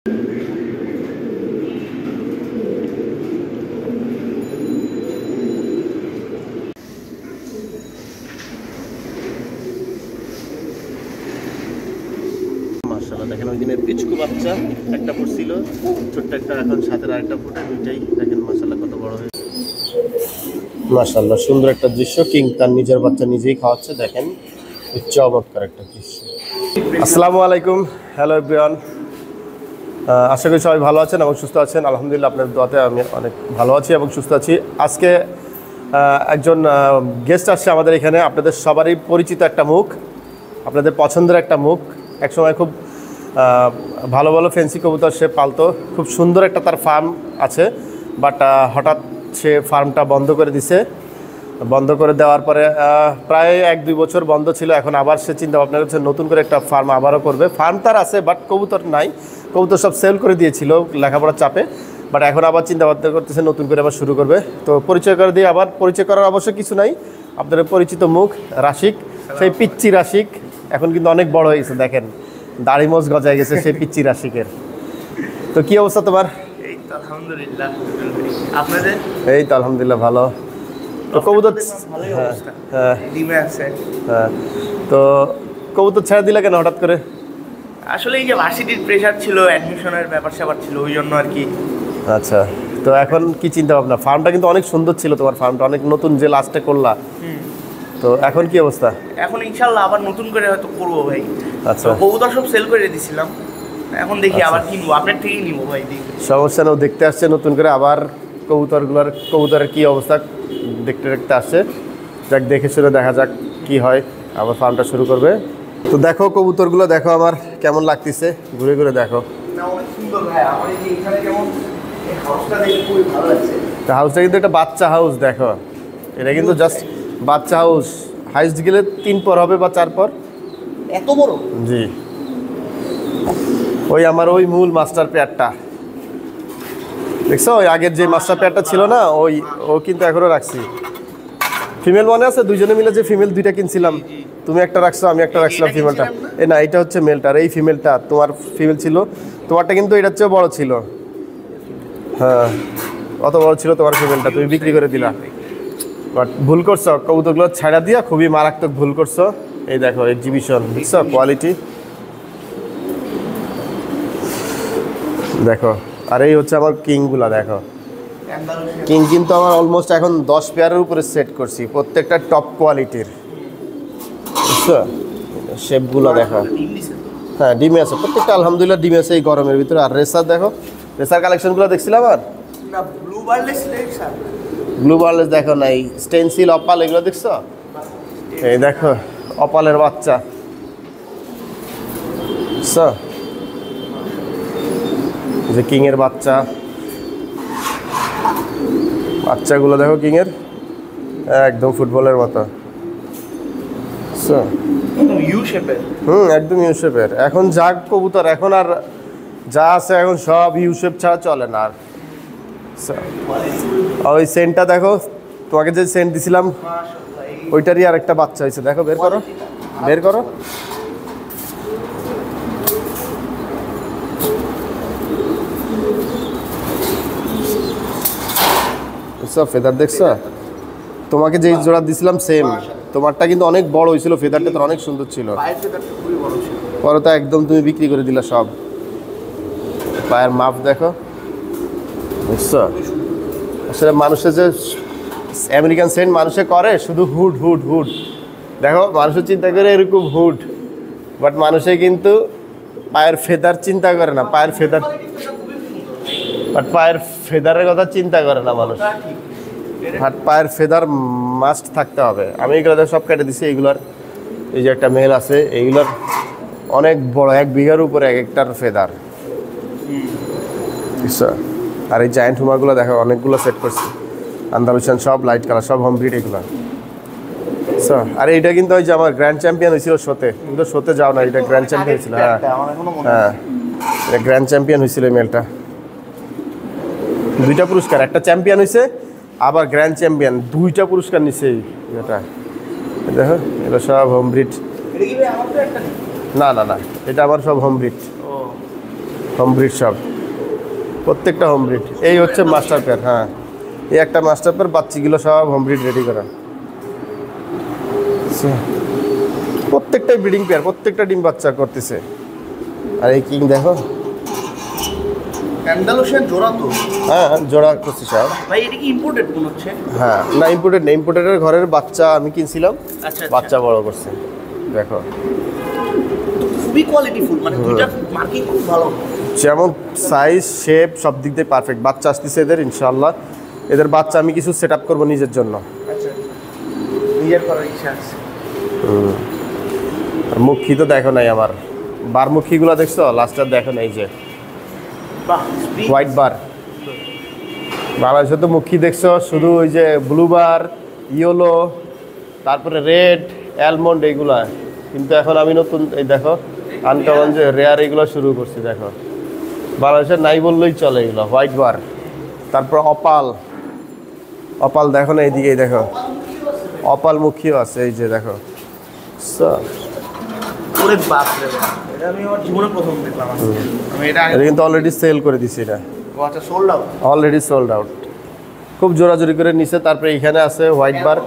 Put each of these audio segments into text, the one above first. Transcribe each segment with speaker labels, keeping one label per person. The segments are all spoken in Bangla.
Speaker 1: মাশাআল্লাহ দেখেন ওই দিনের পিচকু বাচ্চা একটা ফুটছিল, ছোট্ট একটা, এখন সাথের আরেকটা ফুটে, দুইটাই দেখেন মাশাআল্লাহ কত বড় হয়েছে। মাশাআল্লাহ সুন্দর একটা দৃশ্য, কিং তার নিজের বাচ্চা নিজেই খাওয়াচ্ছে, দেখেন চমৎকার একটা দৃশ্য। আসসালামু আলাইকুম, হ্যালো এভরিওয়ান, আশা করি সবাই ভালো আছেন এবং সুস্থ আছেন। আলহামদুলিল্লাহ আপনার দোয়াতে আমি অনেক ভালো আছি এবং সুস্থ আছি। আজকে একজন গেস্ট আসছে আমাদের এখানে, আপনাদের সবারই পরিচিত একটা মুখ, আপনাদের পছন্দের একটা মুখ। একসময় খুব ভালো ভালো ফেন্সি কবুতর সে পালতো, খুব সুন্দর একটা তার ফার্ম আছে, বাট হঠাৎ সে ফার্মটা বন্ধ করে দিছে। বন্ধ করে দেওয়ার পরে প্রায় 1-2 বছর বন্ধ ছিল, এখন আবার সে চিন্তা ভাবনা করছে নতুন করে একটা ফার্ম আবারও করবে। ফার্ম তার আছে বাট কবুতর নাই, কবুতর সব সেল করে দিয়েছিল লেখাপড়ার চাপে, বাট এখন আবার চিন্তা ভাবনা করতেছে নতুন করে আবার শুরু করবে। তো পরিচয় করে দিয়ে, আবার পরিচয় করার অবশ্য কিছু নাই, আপনাদের পরিচিত মুখ রাশিক, সেই পিচ্চি রাশিক এখন কিন্তু অনেক বড় হয়েছে, দেখেন দাড়ি মোজ গজায় গেছে সেই পিচ্চি রাশিকের। তো কি অবস্থা তোমার?
Speaker 2: এই তো আলহামদুলিল্লাহ, আপনাদের?
Speaker 1: এই তো আলহামদুলিল্লাহ ভালো। তো কবুতর
Speaker 2: হ্যাঁ ডিমে আছে।
Speaker 1: হ্যাঁ, তো কবুতর ছেড়ে দিলে কেন হঠাৎ করে?
Speaker 2: আসলে এই যে ভার্সিটির প্রেশার ছিল, অ্যাডমিশনের ব্যাপার স্যাপার ছিল, ওই জন্য আর কি।
Speaker 1: আচ্ছা, তো এখন কি চিন্তা ভাবনা? ফার্মটা কিন্তু অনেক সুন্দর ছিল, তোমার ফার্মটা অনেক নতুন যে লাস্টে করলা, তো এখন কি অবস্থা?
Speaker 2: এখন ইনশাল্লাহ আবার নতুন করে হয়তো করবো ভাই।
Speaker 1: আচ্ছা,
Speaker 2: কবুতর সব সেল করে দিয়েছিলাম, এখন দেখি আবার কিনবো, আপনার থেকেই নিবো ভাই। দেখি
Speaker 1: সমস্যা নেই, দেখতে আসছে নতুন করে আবার কবুতরের কি অবস্থা দেখতে দেখতে আসছে। যাক, দেখে শুনে দেখা যাক কি হয়, আবার ফার্মটা শুরু করবে। তো দেখো কবুতরগুলো দেখো আমার কেমন লাগতেছে, ঘুরে ঘুরে দেখো।
Speaker 2: অনেক সুন্দর ভাই, আমার এই যে এখানে যেমন এই হাউসটা দেখে খুবই ভালো লাগছে।
Speaker 1: তো হাউসটা কিন্তু একটা বাচ্চা হাউস, দেখো এটা কিন্তু জাস্ট বাচ্চা হাউস, হাইস্ট গেলে 3 পর হবে বা 4 পর।
Speaker 2: এত বড়?
Speaker 1: জি, ওই আমার ওই মূল মাস্টার পেয়ারটা দেখছো, ওই আগের যে মাস্টার পেয়ারটা ছিল না, ও কিন্তু এখনো রাখছি। ফিমেল মনে আছে, দুইজনে মিলে যে ফিমেল 2টা কিনছিলাম, তুমি একটা রাখছো আমি একটা রাখছিলাম ফিমেলটা। না, এটা হচ্ছে মেলটা, আর এই ফিমেলটা তোমার ফিমেল ছিল, তোমারটা কিন্তু এটার চেয়েও বড় ছিল। হ্যাঁ, অত বড় ছিল তোমার ফিমেলটা, তুমি বিক্রি করে দিলা। বাট ভুল করছো, কবুতরগুলো ছাড়া দিয়া খুবই মারাত্মক ভুল করছো। এই দেখো এক্সিবিশন, বুঝছো কোয়ালিটি দেখো। আর এই হচ্ছে আমার কিংগুলা, দেখো কিং কিন্তু আমার অলমোস্ট এখন 10 পেয়ারের উপরে সেট করছি, প্রত্যেকটা টপ কোয়ালিটির, বুঝছো? শেপগুলো দেখো, হ্যাঁ ডিমে আছে প্রত্যেকটা, আলহামদুলিল্লাহ ডিমে আছে এই গরমের ভিতরে। আর রেসার দেখো, রেসার কালেকশনগুলো দেখছিলাম। আর ব্লু বার্লেস দেখো, নাই স্টেনসিল অপাল এগুলো দেখছো? এই দেখো অপালের বাচ্চা, বুঝছো? যে কিংয়ের বাচ্চাগুলো দেখো, কিংয়ের একদম ফুটবলের মতো, একদম ইউ শেপের। এখন যা কবুতর এখন আর যা আছে এখন সব ইউ শেপ ছাড়া চলে না। আর ওই সেন্টটা দেখো, তোমাকে যে সেন্ট দিছিলাম ওইটারই আর একটা বাচ্চা হয়েছে, দেখো বের করো বের করো। ফেদার দেখছো? তোমাকে যে জোড়া দিছিলাম সেম, তোমারটা কিন্তু অনেক বড় হয়েছিল, ফেদারটা তো অনেক সুন্দর ছিল, পরে তো একদম তুমি বিক্রি করে দিলা সব। পায়ের মাপ দেখো, বুঝছো? আসলে মানুষের যে আমেরিকান সেন্ট মানুষে করে শুধু হুড হুড হুড, দেখো মানুষের চিন্তা করে এরকম হুড, বাট মানুষে কিন্তু পায়ের ফেদার চিন্তা করে না, পায়ের ফেদার, বাট পায়ের ফেদারের কথা চিন্তা করে না মানুষ। আর পায়ের ফেদার মাস্ট থাকতে হবে। আমি এগুলো সব কেটে দিছি, এইগুলোর এই যে একটা মেল আছে, এইগুলোর অনেক বড়, 1 বিঘার উপরে এক একটার ফেদার, বুঝছো? আর এই জায়েন্ট হুমাগুলো দেখো, অনেকগুলো সেট করছি, আন্দালুশিয়ান সব লাইট কালার, সব হোম ব্রিড এগুলো। আর এইটা কিন্তু ওই যে আমার গ্র্যান্ড চ্যাম্পিয়ন হয়েছিল শোতে, কিন্তু শোতে যাও না, এটা গ্র্যান্ড চ্যাম্পিয়ন হয়েছিল। হ্যাঁ হ্যাঁ, এটা গ্র্যান্ড চ্যাম্পিয়ন হয়েছিল এই মেলটা, 2টা পুরস্কার, একটা চ্যাম্পিয়ন হয়েছে আবার গ্র্যান্ড চ্যাম্পিয়ন, 2টা পুরস্কার নিচ্ছে এটা। দেখো এটা সব হোম ব্রিড। না না না, এটা আমার সব হোম ব্রিড, হোম ব্রিড সব, প্রত্যেকটা হোম ব্রিড। এই হচ্ছে মাস্টার পেয়ার। হ্যাঁ, এই একটা মাস্টার পেয়ার, বাচ্চিগুলো সব হোম ব্রিড রেডি করা। প্রত্যেকটাই ব্রিডিং পেয়ার, প্রত্যেকটা ডিম বাচ্চা করতেছে। আর এই কিং দেখো,
Speaker 2: অ্যান্ডালুসিয়ান জোড়া তো।
Speaker 1: হ্যাঁ জোড়া করছি সব।
Speaker 2: ভাই এটা কি ইম্পোর্টেড মনে হচ্ছে?
Speaker 1: হ্যাঁ না, ইম্পোর্টেড না, ইম্পোর্টেডের ঘরের বাচ্চা আমি কিনছিলাম,
Speaker 2: আচ্ছা
Speaker 1: বাচ্চা বড় করছে। দেখো
Speaker 2: খুবই কোয়ালিটিফুল, মানে দুইটা মার্কিং খুব ভালো,
Speaker 1: যেমন সাইজ শেপ সব দিক দিয়ে পারফেক্ট। বাচ্চা আসতেছে এদের ইনশাআল্লাহ। এদের বাচ্চা আমি কিছু সেট আপ করবো নিজের জন্য।
Speaker 2: আচ্ছা নিজের করার ইচ্ছা আছে।
Speaker 1: আর মুখী তো দেখো নাই আমার, বারমুখীগুলো দেখছো? লাস্টার দেখো নাই, যে
Speaker 2: বাহ,
Speaker 1: হোয়াইট বার। বাংলাদেশে তো মুখী দেখছো শুধু ওই যে ব্লু বার, ইয়েলো, তারপরে রেড, অ্যালমন্ড, এইগুলা। কিন্তু এখন আমি নতুন এই দেখো আনকমন যে রেয়ার এইগুলো শুরু করছি। দেখো বাংলাদেশে নাই বললেই চলে এগুলো। হোয়াইট বার, তারপর অপাল, অপাল দেখো না এইদিকেই দেখো, অপাল মুখীও আছে এই যে দেখো।
Speaker 2: ওরে বাপ রে বাপ, এটা আমি আমার জীবনে প্রথম দেখলাম। আমি এটা
Speaker 1: এটা কিন্তু অলরেডি সেল করে দিছি। এটা
Speaker 2: আচ্ছা sold out,
Speaker 1: already sold out, খুব জোরাজোরি করে নিছে। তারপরে এখানে আছে হোয়াইট বার,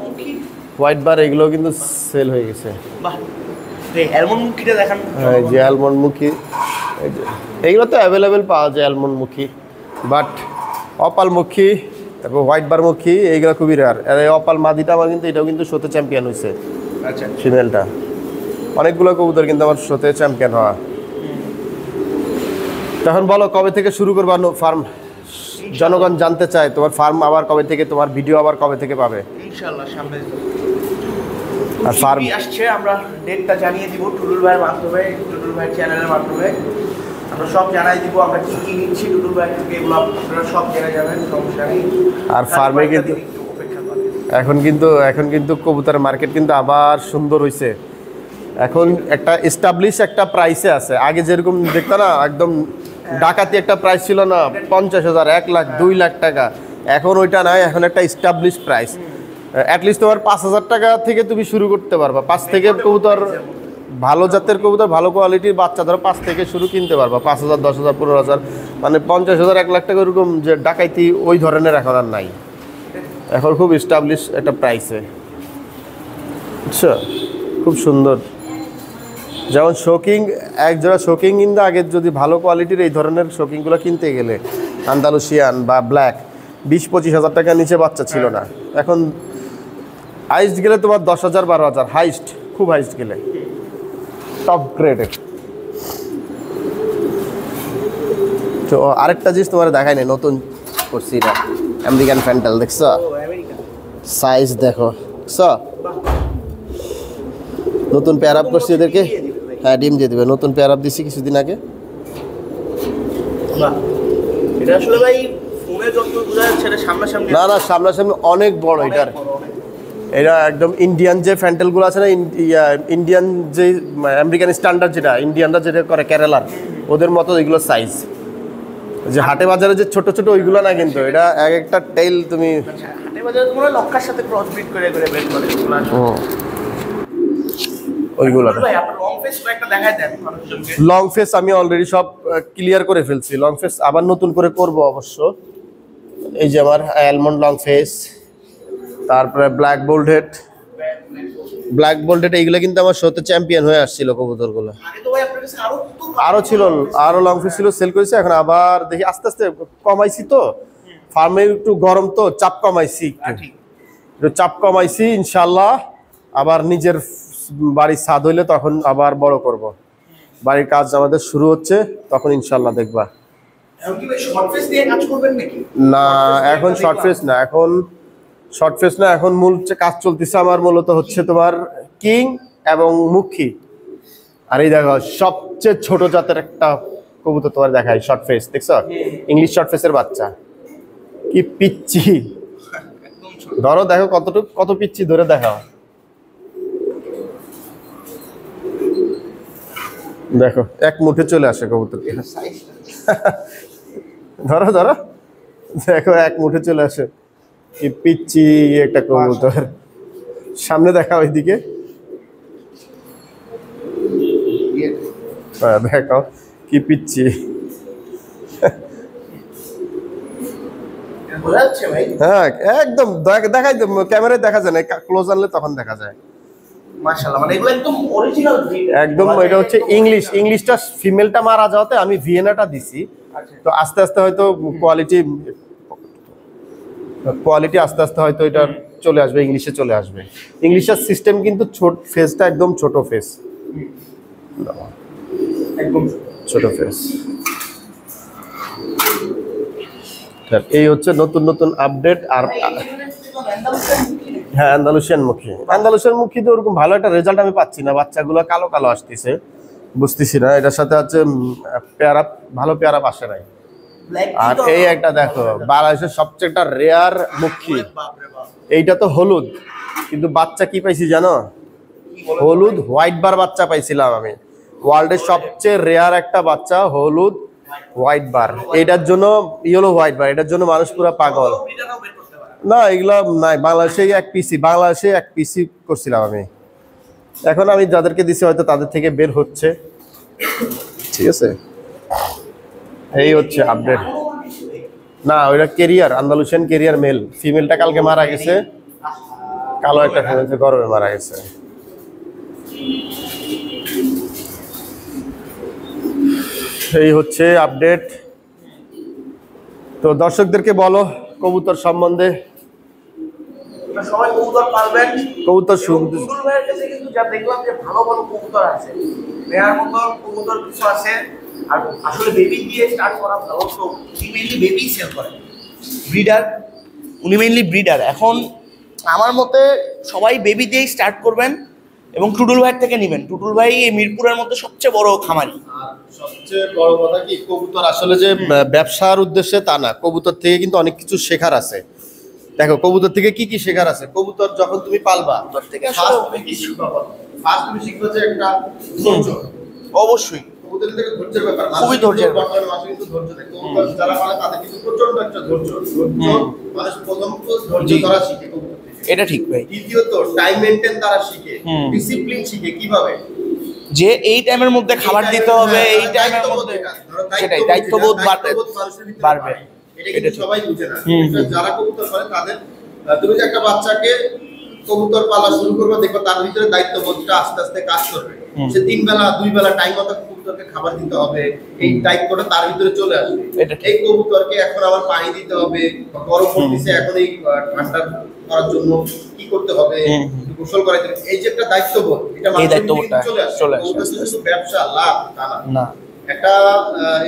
Speaker 1: হোয়াইট বার এগুলো কিন্তু সেল হয়ে গেছে।
Speaker 2: বাহ, এই অ্যালমন্ড মুখিটা দেখান।
Speaker 1: এই যে অ্যালমন্ড মুখী, এই যে এইগুলো তো অ্যাভেলেবেল পাওয়া যায় অ্যালমন্ড মুখী, বাট অপাল মুখী, তারপর হোয়াইট বার মুখী এইগুলো খুবই রেয়ার। আর এই অপাল মাদিটা আমার কিন্তু এটাও কিন্তু শোতে চ্যাম্পিয়ন হয়েছে।
Speaker 2: আচ্ছা
Speaker 1: ফিমেলটা, অনেকগুলো কবুতর কিন্তু আমার শোতে চ্যাম্পিয়ন হওয়া। তখন বলো কবে থেকে শুরু করবা ফার্ম? জনগণ জানতে চায় তোমার ফার্ম আবার কবে থেকে, তোমার ভিডিও আবার কবে থেকে পাবে?
Speaker 2: ইনশাআল্লাহ সামনে
Speaker 1: আর ফার্ম
Speaker 2: আসছে, আমরা ডেটটা জানিয়ে দিব টুটুল ভাইয়ের মাধ্যমে, টুটুল ভাইয়ের চ্যানেলের মাধ্যমে আমরা সব জানাই দিব। আমরা কি কি নিচ্ছি টুটুল ভাই থেকে, এগুলো আপনারা সব জেনে যাবেন, সমস্যা নেই।
Speaker 1: আর ফার্মে কিন্তু এখন কিন্তু কবুতরের মার্কেট কিন্তু আবার সুন্দর হয়েছে। এখন একটা এস্টাবলিশ একটা প্রাইসে আছে। আগে যেরকম দেখতো না, একদম ডাকাতি একটা প্রাইস ছিল না, 50,000, 1 লাখ, 2 লাখ টাকা। এখন ওইটা নাই, এখন একটা এস্টাবলিশ প্রাইস। অ্যাটলিস্ট তোমার 5,000 টাকা থেকে তুমি শুরু করতে পারবা। 5 থেকে কবুতর, ভালো জাতের কবুতর, ভালো কোয়ালিটির বাচ্চা ধরো 5 থেকে শুরু কিনতে পারবা। 5,000, 10,000, 15,000, মানে 50,000, 1 লাখ টাকা এরকম যে ডাকাইতি ওই ধরনের এখন আর নাই। এখন খুব এস্টাবলিশ একটা প্রাইসে, বুঝছো? খুব সুন্দর। যেমন শোকিং, এক জোড়া শোকিং কিন্তু আগে যদি ভালো কোয়ালিটির এই ধরনের শোকিংগুলো কিনতে গেলে আন্দালুসিয়ান বা ব্ল্যাক 20-25 হাজার টাকার নিচে বাচ্চা ছিল না। এখন হাইস্ট গেলে তোমার 10,000, 12,000 হাইস্ট, খুব হাইস্ট গেলে টপ গ্রেডের। তো আরেকটা জিনিস তোমার দেখাই নাই, নতুন করছি না, আমেরিকান ফ্যান্টাল। দেখছো সাইজ দেখো, দেখছো নতুন পেয়ার আপ করছি এদেরকে। হ্যাঁ ডিম দিয়ে দেবে, নতুন পেয়ার আপ দিচ্ছি কিছুদিন আগে।
Speaker 2: এটা আসলে ভাই ফোনে যত বোঝা যাচ্ছে, এটা সামনাসামনি
Speaker 1: না না, সামনাসামনি অনেক বড়। এটার এটা একদম ইন্ডিয়ান যে ফ্যান্টেলগুলো আছে না, ইন্ডিয়ান যে আমেরিকান স্ট্যান্ডার্ড, যেটা ইন্ডিয়ানরা যেটা করে কেরালার, ওদের মতো এগুলো সাইজ। যে হাটে বাজারে যে ছোট ছোট ওইগুলো না, কিন্তু এটা এক একটা টেইল তুমি
Speaker 2: হাটে বাজারে তোমরা লক্কার সাথে ক্রস ব্রিড করে করে বের করে
Speaker 1: ওইগুলো।
Speaker 2: ভাই আপনার লং ফেস একটা দেখাই দেন মানুষজনকে।
Speaker 1: লং ফেস আমি অলরেডি সব ক্লিয়ার করে ফেলছি। লং ফেস আবার নতুন করে করব অবশ্য। এই যে আমার অ্যালমন্ড লং ফেস, তারপরে ব্ল্যাক বোল্ডেড, ব্ল্যাক বোল্ডেড এইগুলো কিন্তু আমার শোতে চ্যাম্পিয়ন হয়ে আসছিল কবুতরগুলো।
Speaker 2: আগে তো ভাই আপনার কাছে
Speaker 1: আরো ছিল, আরো লং ফেস ছিল, সেল করেছি। এখন আবার দেখি আস্তে আস্তে কমাইছি, তো ফার্মে একটু গরম, তো চাপ কমাইছি, একটু চাপ কমাইছি। ইনশাল্লাহ আবার নিজের বাড়ির ছাদ হইলে তখন আবার বড় করব। বাড়ির কাজ আমাদের শুরু হচ্ছে, তখন ইনশাল্লাহ দেখবা। না এখন শর্ট ফেস না, এখন শর্ট ফেস না, এখন মূল কাজ চলতেছে আমার মূলত হচ্ছে তোমার কিং এবং মুখী। আর এই দেখো সবচেয়ে ছোট জাতের একটা কবুতর তোমার দেখাই, শর্ট ফেস। দেখছো ইংলিশ শর্ট ফেসের বাচ্চা, কি পিচ্ছি। ধরো দেখো কতটুকু, কত পিচ্ছি, ধরে দেখাও। দেখো এক মুঠে চলে আসে কবুতর। ধরো ধরো, দেখো এক মুঠে চলে আসে, কি পিচ্ছি একটা কবুতর। সামনে দেখা ওইদিকে, দেখো কি পিচ্ছি।
Speaker 2: বোঝা যাচ্ছে ভাই?
Speaker 1: হ্যাঁ একদম দেখাই তো, ক্যামেরায় দেখা যায় না, ক্লোজ আনলে তখন দেখা যায়।
Speaker 2: মাশাআল্লাহ, মানে এগুলো একদম অরিজিনাল ব্রিড।
Speaker 1: একদম এটা হচ্ছে ইংলিশটা ফিমেলটা মারা যাওয়াতে আমি ভিয়েনাটা দিছি।
Speaker 2: আচ্ছা।
Speaker 1: তো আস্তে আস্তে হয়তো কোয়ালিটি আস্তে আস্তে হয়তো এটা চলে আসবে, ইংলিশে চলে আসবে। ইংলিশের সিস্টেম কিন্তু ছোট, ফেসটা একদম ছোট ফেস,
Speaker 2: একদম
Speaker 1: ছোট ফেস। এই হচ্ছে নতুন নতুন আপডেট। আর হ্যাঁ আন্দালুসিয়ান মুখী তো ওরকম ভালো একটা রেজাল্ট আমি পাচ্ছি না, বাচ্চাগুলো কালো কালো আসতেছে, বুঝতেছি না এটার সাথে হচ্ছে পেয়ারা, ভালো পেয়ারা আসে নাই। আর এই একটা দেখো বাংলাদেশের সবচেয়ে একটা রেয়ার মুখী, এইটা তো হলুদ, কিন্তু বাচ্চা কি পাইছি জানো? হলুদ হোয়াইট বার বাচ্চা পাইছিলাম আমি। ওয়ার্ল্ডের সবচেয়ে রেয়ার একটা বাচ্চা হলুদ হোয়াইট বার, এটার জন্য ইয়েলো হোয়াইট বার, এটার জন্য মানুষ পুরো পাগল। না এগুলা নাই, বাংলাদেশে এক পিসি করছিলাম আমি। এখন আমি যাদেরকে দিছি হয়তো তাদের থেকে বের হচ্ছে, ঠিক আছে। এই হচ্ছে আপডেট। না ওইটা কেরিয়ার, আন্দালুসিয়ান কেরিয়ার মেল, ফিমেলটা কালকে মারা গেছে, কালো একটা ফিমেল গরমে মারা গেছে। এই হচ্ছে আপডেট। তো দর্শকদেরকে বলো কবুতর সম্বন্ধে।
Speaker 2: সবাই কবুতর পালবেন,
Speaker 1: কবুতর
Speaker 2: টুটুল ভাইয়ের কাছে কিন্তু যা দেখলাম যে ভালো ভালো কবুতর আছে, নেয়ার মতো কবুতর কিছু আছে। আর আসলে বেবি দিয়ে স্টার্ট করা ভালো। তো উনি মেইনলি বেবি সেল করেন, ব্রিডার, উনি মেইনলি ব্রিডার। এখন আমার মতে সবাই বেবি দিয়েই স্টার্ট করবেন এবং টুটুল ভাইয়ের থেকে নেবেন। টুটুল ভাই এই মিরপুরের মধ্যে সবচেয়ে বড় খামারি।
Speaker 1: আর সবচেয়ে বড় কথা কি, কবুতর আসলে যে ব্যবসার উদ্দেশ্যে তা না, কবুতর থেকে কিন্তু অনেক কিছু শেখার আছে। দেখো কবুতর থেকে কি কি শেখার আছে। কবুতর যখন তুমি পালবা
Speaker 2: তোর থেকে
Speaker 1: ফার্স্ট তুমি কি শিখবা? ফার্স্ট তুমি শিখবে যে একটা ধৈর্য।
Speaker 2: অবশ্যই
Speaker 1: কবুতরের থেকে ধৈর্যের ব্যাপার,
Speaker 2: খুবই ধৈর্যের ব্যাপার।
Speaker 1: বর্তমানে মানুষ কিন্তু ধৈর্য দেয়। কবুতর যারা পালে তাদের কিন্তু প্রচন্ড একটা ধৈর্য। মানুষ প্রথমত ধৈর্য ধরা শিখে কবুতর থেকে।
Speaker 2: এটা ঠিক ভাই।
Speaker 1: দ্বিতীয়ত টাইম মেইনটেইন তারা শিখে, ডিসিপ্লিন শিখে কিভাবে
Speaker 2: যে এই টাইমের মধ্যে খাবার দিতে হবে, এই টাইমের মধ্যে সেটাই দায়িত্ববোধ বাড়বে।
Speaker 1: এটা কিন্তু সবাই বুঝে না। যারা কবুতর পালে তাদের, তুমি যে একটা বাচ্চাকে কবুতর পালা শুরু করবে, দেখো তার ভিতরে দায়িত্ববোধটা আস্তে আস্তে কাজ করবে। সে 3 বেলা 2 বেলা টাইম মতো কবুতরকে খাবার দিতে হবে, এই দায়িত্বটা তার ভিতরে চলে আসবে। এই কবুতরকে এখন আবার পানি দিতে হবে, গরম পড়তেছে এখন এই ঠান্ডা করার জন্য কি করতে হবে, গোসল করাইতে হবে, এই যে একটা দায়িত্ববোধ, এটা মানুষের ভিতরে চলে আসে। কবুতর শুধু ব্যবসা লাভ তা না। একটা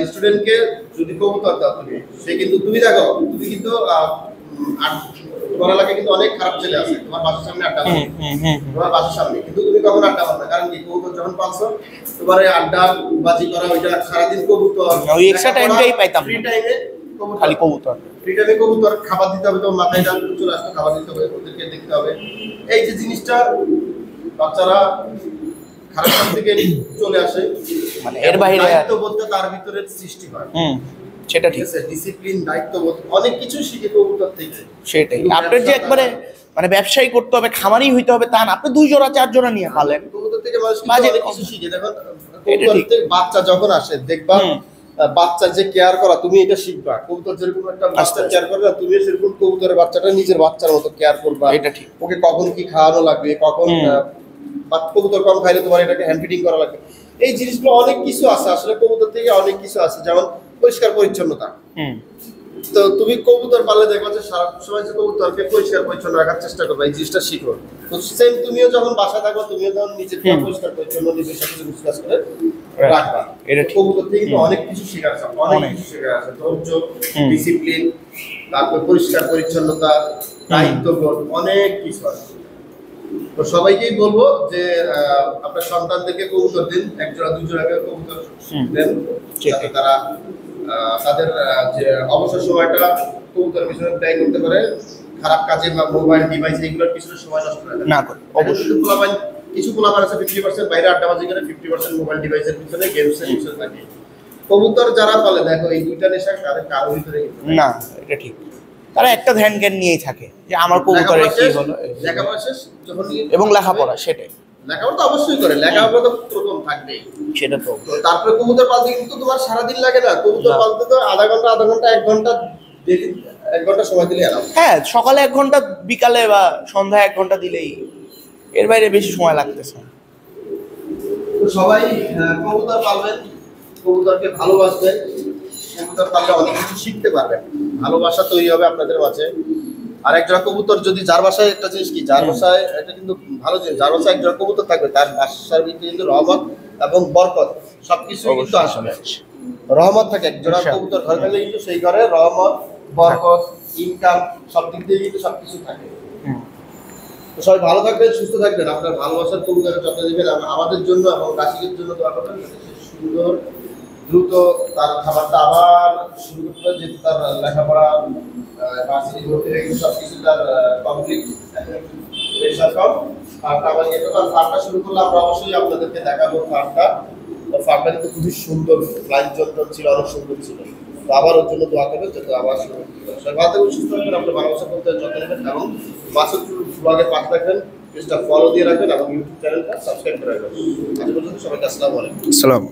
Speaker 1: স্টুডেন্টকে যদি কবুতর দাও তুমি, সে কিন্তু তুমি দেখো, তুমি কিন্তু তোমার এলাকায় কিন্তু অনেক খারাপ ছেলে আছে, তোমার বাসার সামনে আড্ডা মারে, তোমার বাসার সামনে, কিন্তু তুমি কখন আড্ডা মারবে? কারণ কি, কবুতর যখন পালছো, তোমার এই আড্ডা বাজি করা, ওইটা সারাদিন কবুতর,
Speaker 2: ওই এক্সট্রা টাইমটাই পাইতাম।
Speaker 1: ফ্রি টাইমে
Speaker 2: খালি কবুতর,
Speaker 1: ফ্রি টাইমে কবুতর খাবার দিতে হবে, তোমার মাথায় ডাল চলে আসতো, খাবার দিতে হবে, ওদেরকে দেখতে হবে। এই যে জিনিসটা বাচ্চারা খারাপ থেকে চলে আসে,
Speaker 2: মানে এর বাইরে
Speaker 1: দায়িত্ববোধটা তার ভিতরে সৃষ্টি হয়।
Speaker 2: সেটা ঠিক
Speaker 1: আছে, ডিসিপ্লিন, দায়িত্ববোধ, অনেক কিছু শিখে কবুতর থেকে।
Speaker 2: সেটাই আপনার যে একবারে মানে ব্যবসায়ী করতে হবে, খামারই হইতে হবে তা না। আপনি 2 জোড়া 4 জোড়া নিয়ে পালেন,
Speaker 1: কবুতর থেকে মানুষ অনেক কিছু শিখে। দেখো কবুতর থেকে বাচ্চা যখন আসে, দেখবা বাচ্চার যে কেয়ার করা, তুমি এটা শিখবা। কবুতর যেরকম একটা বাচ্চা কেয়ার করে না, তুমি সেরকম কবুতরের বাচ্চাটা নিজের বাচ্চার মতো কেয়ার করবা।
Speaker 2: এটা ঠিক।
Speaker 1: ওকে কখন কি খাওয়ানো লাগবে, কখন কবুতর কম খাইলে তোমার এটাকে হ্যান্ড ফিডিং করা লাগবে, এই জিনিসগুলো অনেক কিছু আছে। আসলে কবুতর থেকে অনেক কিছু আছে, যেমন পরিষ্কার পরিচ্ছন্নতা। তো তুমি কবুতর পালে দেখবা যে সারা সময় যে কবুতরকে পরিষ্কার পরিচ্ছন্ন রাখার চেষ্টা করবে, এই জিনিসটা শিখো। তো সেম তুমিও যখন বাসা থাকবা, তুমিও যখন নিজেকে পরিষ্কার পরিচ্ছন্ন, নিজের সাথে ডিসকাস করে রাখবা। এটা কবুতর থেকে কিন্তু অনেক কিছু শেখার আছে, অনেক কিছু শেখার আছে। ধৈর্য, ডিসিপ্লিন, তারপর পরিষ্কার পরিচ্ছন্নতা, দায়িত্ববোধ, অনেক কিছু আছে। তো সবাইকেই বলবো যে আপনার সন্তানদেরকে কবুতর দিন, 1 জোড়া 2 জোড়া করে কবুতর দেন, যাতে তারা তাদের যে অবসর সময়টা কবুতরের পিছনে ব্যয় করতে পারে, খারাপ কাজে বা মোবাইল ডিভাইস এইগুলোর পিছনে সময় নষ্ট না করে। অবশ্যই কিছু পোলাপান আছে 50% বাইরে আড্ডাবাজি করে, 50% মোবাইল ডিভাইসের পিছনে, গেমসের পিছনে থাকে। কবুতর যারা পালে, দেখো এই দুইটা নেশা তাদের কারোর ভিতরে
Speaker 2: না, এটা ঠিক। তারা একটা ধ্যান জ্ঞান নিয়েই থাকে যে আমার কবুতরের কি হলো,
Speaker 1: লেখাপড়া শেষ যখন,
Speaker 2: এবং লেখাপড়া, সেটাই।
Speaker 1: লেখাপড়া তো অবশ্যই করে, লেখাপড়া তো প্রথম থাকবেই,
Speaker 2: সেটা তো।
Speaker 1: তারপরে কবুতর পালতে কিন্তু তোমার সারাদিন লাগে না। কবুতর পালতে তো আধা ঘন্টা 1 ঘন্টা ডেইলি 1 ঘন্টা সময় দিলে এলাম।
Speaker 2: হ্যাঁ, সকালে 1 ঘন্টা, বিকালে বা সন্ধ্যায় 1 ঘন্টা দিলেই, এর বাইরে বেশি সময় লাগতেছে না।
Speaker 1: তো সবাই কবুতর পালবেন, কবুতরকে ভালোবাসবেন, কবুতর পাললে অনেক কিছু শিখতে পারবেন, ভালোবাসা তৈরি হবে আপনাদের মাঝে। আর একজোড়া কবুতর যদি, যার বাসায় একটা জিনিস কি, যার বাসায় এটা কিন্তু ভালো জিনিস, যার বাসায় একজোড়া কবুতর থাকবে তার বাসার ভিতরে কিন্তু রহমত এবং বরকত সবকিছু কিন্তু আসবে। রহমত থাকে, একজোড়া কবুতর ঘরে থাকলে কিন্তু সেই ঘরে রহমত, বরকত, ইনকাম সব দিক দিয়ে কিন্তু সবকিছু থাকে। তো সবাই ভালো থাকবেন, সুস্থ থাকবেন, আপনার ভালোবাসার কবুতরের যত্ন নেবেন। আমাদের জন্য এবং রাশিকের জন্য দোয়া করবেন, যাতে সে সুন্দর দ্রুত তার খাবারটা আবার শুরু করতে পারে, যেহেতু তার লেখাপড়া ভার্সিটি ভর্তি হয়ে গেছে, সবকিছু তার কমপ্লিট, প্রেশার কম। ফার্মটা আবার যেহেতু তার ফার্মটা শুরু করলে আমরা অবশ্যই আপনাদেরকে দেখাবো ফার্মটা। তো ফার্মটা কিন্তু খুবই সুন্দর, ফ্লাইং যন্ত্র ছিল, অনেক সুন্দর ছিল। তো আবার ওর জন্য দোয়া করবেন যাতে আবার শুরু করতে পারে। সবাই ভালো থাকবেন, সুস্থ থাকবেন, আপনার ভালোবাসা করতে যত্ন নেবেন এবং মাসুদ ব্লগের পাশে থাকবেন, পেজটা ফলো দিয়ে রাখবেন এবং ইউটিউব চ্যানেলটা সাবস্ক্রাইব করে রাখবেন। আজ পর্যন্ত সবাইকে আসসালামু আলাইকুম।
Speaker 2: আসসালাম।